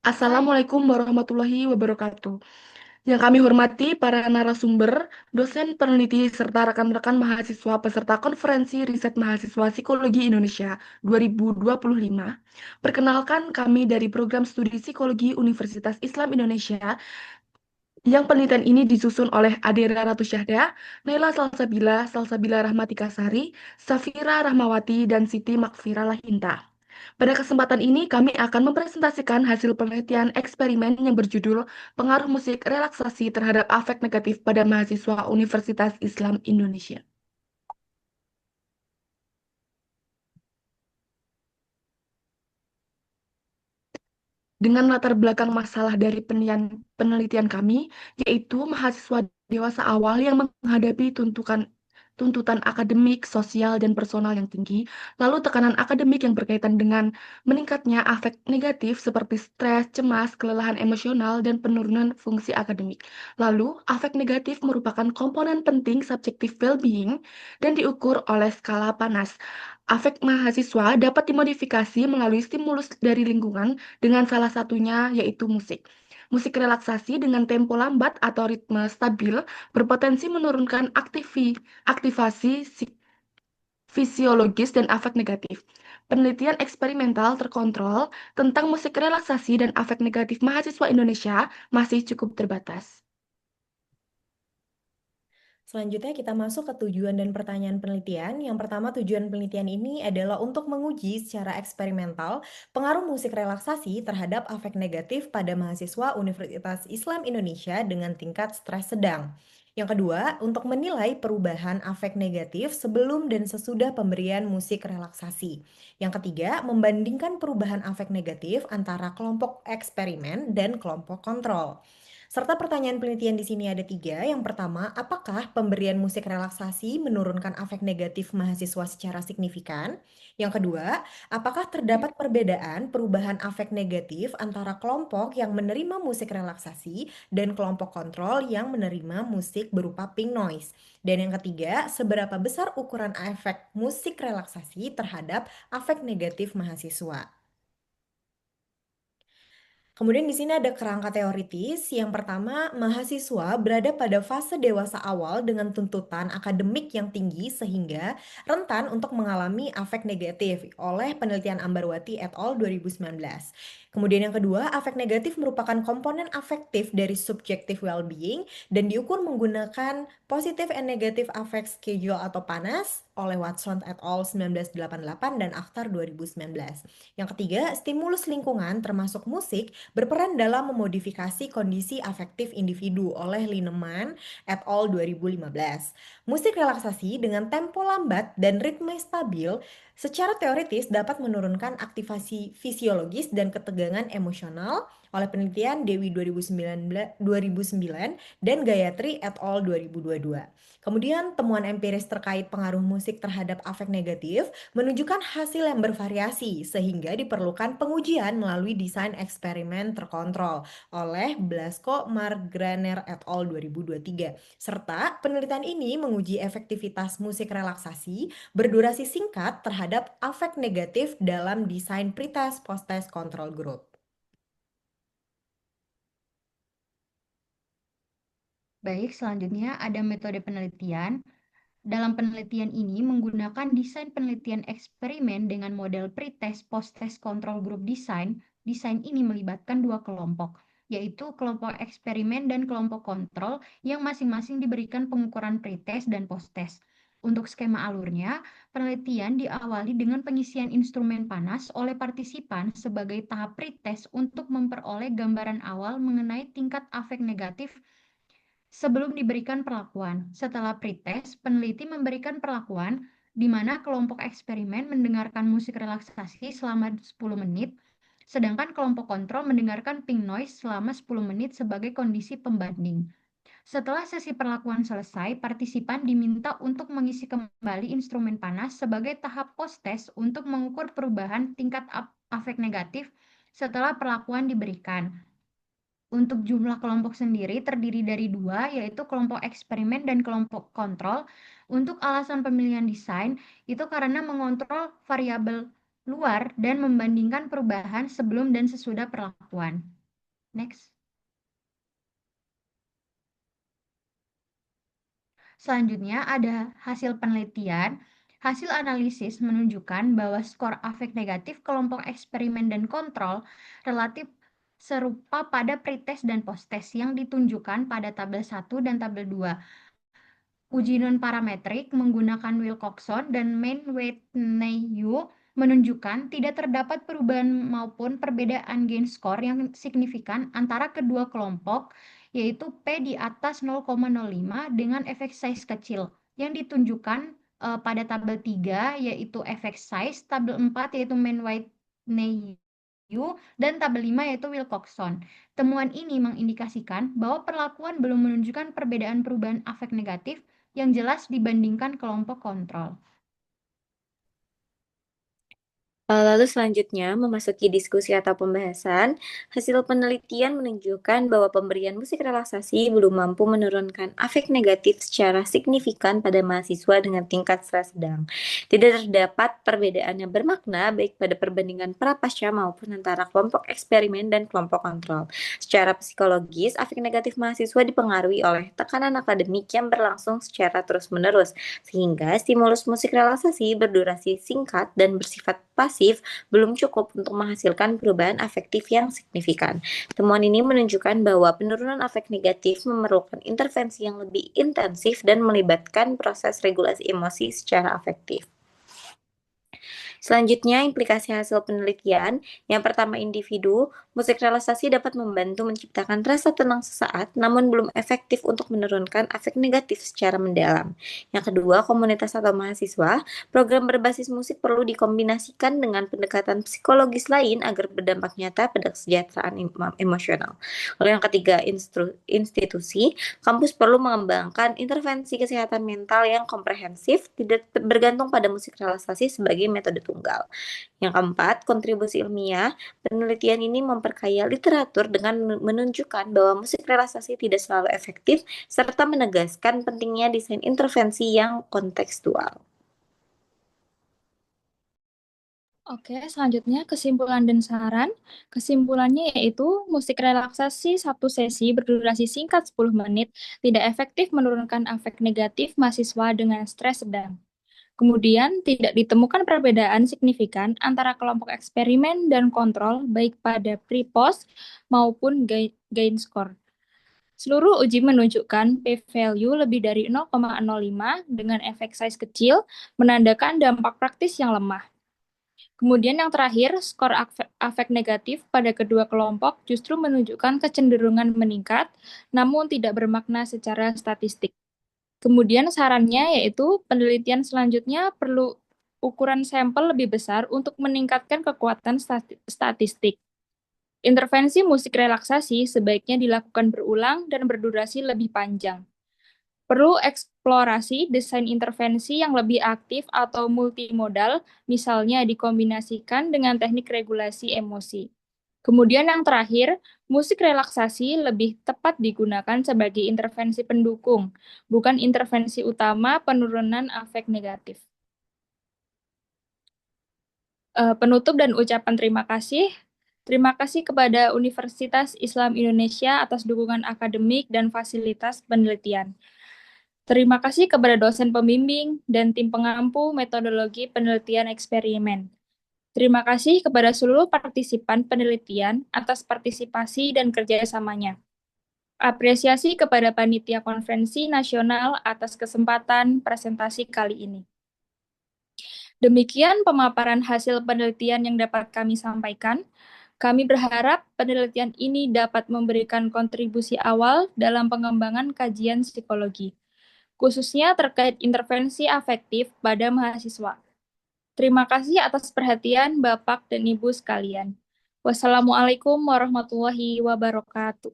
Assalamualaikum warahmatullahi wabarakatuh. Yang kami hormati para narasumber, dosen peneliti, serta rekan-rekan mahasiswa peserta konferensi riset mahasiswa Psikologi Indonesia 2025. Perkenalkan kami dari program studi Psikologi Universitas Islam Indonesia yang penelitian ini disusun oleh Adera Ratu Syahda, Naila Salsabila Rahmatika Sari, Safira Rahmawati, dan Siti Makfira Lahinta. Pada kesempatan ini, kami akan mempresentasikan hasil penelitian eksperimen yang berjudul Pengaruh Musik Relaksasi Terhadap Afek Negatif pada Mahasiswa Universitas Islam Indonesia. Dengan latar belakang masalah dari penelitian kami, yaitu mahasiswa dewasa awal yang menghadapi tuntutan akademik, sosial, dan personal yang tinggi, lalu tekanan akademik yang berkaitan dengan meningkatnya afek negatif seperti stres, cemas, kelelahan emosional, dan penurunan fungsi akademik. Lalu, afek negatif merupakan komponen penting subjektif well-being dan diukur oleh skala panas. Afek mahasiswa dapat dimodifikasi melalui stimulus dari lingkungan dengan salah satunya yaitu musik. Musik relaksasi dengan tempo lambat atau ritme stabil berpotensi menurunkan aktivasi fisiologis dan afek negatif. Penelitian eksperimental terkontrol tentang musik relaksasi dan afek negatif mahasiswa Indonesia masih cukup terbatas. Selanjutnya kita masuk ke tujuan dan pertanyaan penelitian. Yang pertama, tujuan penelitian ini adalah untuk menguji secara eksperimental pengaruh musik relaksasi terhadap afek negatif pada mahasiswa Universitas Islam Indonesia dengan tingkat stres sedang. Yang kedua, untuk menilai perubahan afek negatif sebelum dan sesudah pemberian musik relaksasi. Yang ketiga, membandingkan perubahan afek negatif antara kelompok eksperimen dan kelompok kontrol. Serta pertanyaan penelitian di sini ada tiga. Yang pertama, apakah pemberian musik relaksasi menurunkan afek negatif mahasiswa secara signifikan? Yang kedua, apakah terdapat perbedaan perubahan afek negatif antara kelompok yang menerima musik relaksasi dan kelompok kontrol yang menerima musik berupa pink noise? Dan yang ketiga, seberapa besar ukuran efek musik relaksasi terhadap afek negatif mahasiswa? Kemudian di sini ada kerangka teoritis. Yang pertama, mahasiswa berada pada fase dewasa awal dengan tuntutan akademik yang tinggi sehingga rentan untuk mengalami afek negatif oleh penelitian Ambarwati et al. 2019. Kemudian yang kedua, afek negatif merupakan komponen afektif dari subjective well-being dan diukur menggunakan positive and negative affect schedule atau PANAS oleh Watson et al. 1988 dan Akhtar 2019. Yang ketiga, stimulus lingkungan termasuk musik berperan dalam memodifikasi kondisi afektif individu oleh Lineman et al. 2015. Musik relaksasi dengan tempo lambat dan ritme stabil secara teoritis dapat menurunkan aktivasi fisiologis dan ketegangan emosional oleh penelitian Dewi 2009 dan Gayatri et al. 2022. Kemudian temuan empiris terkait pengaruh musik terhadap afek negatif menunjukkan hasil yang bervariasi sehingga diperlukan pengujian melalui desain eksperimen terkontrol oleh Blasco Margraner et al. 2023. Serta penelitian ini menguji efektivitas musik relaksasi berdurasi singkat terhadap afek negatif dalam desain pretest post-test control group. Baik, selanjutnya ada metode penelitian. Dalam penelitian ini menggunakan desain penelitian eksperimen dengan model pretest post-test control group design. Desain ini melibatkan dua kelompok, yaitu kelompok eksperimen dan kelompok kontrol yang masing-masing diberikan pengukuran pretest dan post-test. Untuk skema alurnya, penelitian diawali dengan pengisian instrumen panas oleh partisipan sebagai tahap pretest untuk memperoleh gambaran awal mengenai tingkat afek negatif sebelum diberikan perlakuan. Setelah pretest, peneliti memberikan perlakuan di mana kelompok eksperimen mendengarkan musik relaksasi selama 10 menit, sedangkan kelompok kontrol mendengarkan pink noise selama 10 menit sebagai kondisi pembanding. Setelah sesi perlakuan selesai, partisipan diminta untuk mengisi kembali instrumen panas sebagai tahap post-test untuk mengukur perubahan tingkat afek negatif setelah perlakuan diberikan. Untuk jumlah kelompok sendiri terdiri dari dua, yaitu kelompok eksperimen dan kelompok kontrol. Untuk alasan pemilihan desain, itu karena mengontrol variabel luar dan membandingkan perubahan sebelum dan sesudah perlakuan. Next. Selanjutnya ada hasil penelitian. Hasil analisis menunjukkan bahwa skor afek negatif kelompok eksperimen dan kontrol relatif serupa pada pretest dan posttest yang ditunjukkan pada tabel 1 dan tabel 2. Uji non-parametrik menggunakan Wilcoxon dan Mann-Whitney menunjukkan tidak terdapat perubahan maupun perbedaan gain score yang signifikan antara kedua kelompok, yaitu P di atas 0,05 dengan efek size kecil, yang ditunjukkan pada tabel 3, yaitu efek size, tabel 4, yaitu Mann-Whitney, dan tabel 5 yaitu Wilcoxon. Temuan ini mengindikasikan bahwa perlakuan belum menunjukkan perbedaan perubahan afek negatif yang jelas dibandingkan kelompok kontrol. Lalu selanjutnya, memasuki diskusi atau pembahasan, hasil penelitian menunjukkan bahwa pemberian musik relaksasi belum mampu menurunkan afek negatif secara signifikan pada mahasiswa dengan tingkat stres sedang. Tidak terdapat perbedaan yang bermakna baik pada perbandingan prapasca maupun antara kelompok eksperimen dan kelompok kontrol. Secara psikologis, afek negatif mahasiswa dipengaruhi oleh tekanan akademik yang berlangsung secara terus-menerus, sehingga stimulus musik relaksasi berdurasi singkat dan bersifat pasif belum cukup untuk menghasilkan perubahan afektif yang signifikan. Temuan ini menunjukkan bahwa penurunan afek negatif memerlukan intervensi yang lebih intensif dan melibatkan proses regulasi emosi secara afektif. Selanjutnya, implikasi hasil penelitian. Yang pertama, individu. Musik relaksasi dapat membantu menciptakan rasa tenang sesaat, namun belum efektif untuk menurunkan efek negatif secara mendalam. Yang kedua, komunitas atau mahasiswa. Program berbasis musik perlu dikombinasikan dengan pendekatan psikologis lain agar berdampak nyata pada kesejahteraan emosional. Lalu yang ketiga, institusi. Kampus perlu mengembangkan intervensi kesehatan mental yang komprehensif, tidak bergantung pada musik relaksasi sebagai metode tunggal. Yang keempat, kontribusi ilmiah. Penelitian ini memperkaya literatur dengan menunjukkan bahwa musik relaksasi tidak selalu efektif, serta menegaskan pentingnya desain intervensi yang kontekstual. Oke, selanjutnya kesimpulan dan saran. Kesimpulannya yaitu musik relaksasi satu sesi berdurasi singkat 10 menit tidak efektif menurunkan efek negatif mahasiswa dengan stres sedang. Kemudian, tidak ditemukan perbedaan signifikan antara kelompok eksperimen dan kontrol baik pada pre-post maupun gain score. Seluruh uji menunjukkan p-value lebih dari 0,05 dengan efek size kecil, menandakan dampak praktis yang lemah. Kemudian yang terakhir, skor afek negatif pada kedua kelompok justru menunjukkan kecenderungan meningkat, namun tidak bermakna secara statistik. Kemudian sarannya yaitu penelitian selanjutnya perlu ukuran sampel lebih besar untuk meningkatkan kekuatan statistik. Intervensi musik relaksasi sebaiknya dilakukan berulang dan berdurasi lebih panjang. Perlu eksplorasi desain intervensi yang lebih aktif atau multimodal, misalnya dikombinasikan dengan teknik regulasi emosi. Kemudian yang terakhir, musik relaksasi lebih tepat digunakan sebagai intervensi pendukung, bukan intervensi utama penurunan afek negatif. Penutup dan ucapan terima kasih. Terima kasih kepada Universitas Islam Indonesia atas dukungan akademik dan fasilitas penelitian. Terima kasih kepada dosen pembimbing dan tim pengampu metodologi penelitian eksperimen. Terima kasih kepada seluruh partisipan penelitian atas partisipasi dan kerjasamanya. Apresiasi kepada Panitia Konferensi Nasional atas kesempatan presentasi kali ini. Demikian pemaparan hasil penelitian yang dapat kami sampaikan. Kami berharap penelitian ini dapat memberikan kontribusi awal dalam pengembangan kajian psikologi, khususnya terkait intervensi afektif pada mahasiswa. Terima kasih atas perhatian Bapak dan Ibu sekalian. Wassalamualaikum warahmatullahi wabarakatuh.